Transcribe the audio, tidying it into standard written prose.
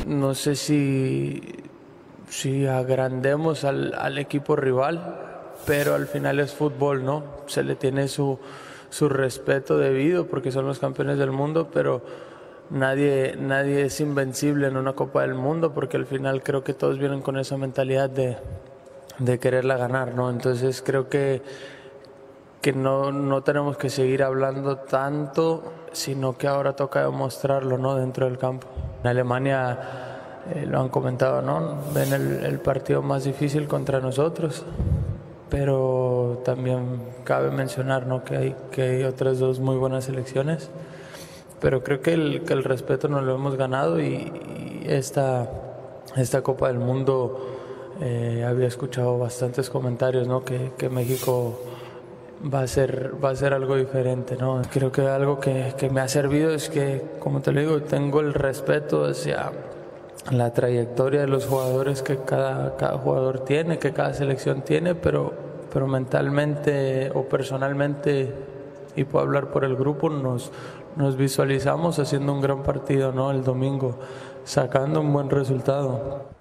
no sé si agrandemos al equipo rival, pero al final es fútbol, ¿no? Se le tiene su respeto debido porque son los campeones del mundo, pero nadie es invencible en una Copa del Mundo, porque al final creo que todos vienen con esa mentalidad de quererla ganar, ¿no? Entonces creo que no tenemos que seguir hablando tanto, sino que ahora toca demostrarlo, ¿no? Dentro del campo. En Alemania lo han comentado, ¿no? Ven el partido más difícil contra nosotros, pero también cabe mencionar, ¿no? que hay otras dos muy buenas selecciones, pero creo que el respeto nos lo hemos ganado y esta Copa del Mundo había escuchado bastantes comentarios, ¿no? que México va a ser algo diferente, ¿no? Creo que algo que me ha servido es que, como te lo digo, tengo el respeto hacia la trayectoria de los jugadores que cada jugador tiene, que cada selección tiene, pero mentalmente o personalmente, y puedo hablar por el grupo, nos visualizamos haciendo un gran partido, ¿no? El domingo, sacando un buen resultado.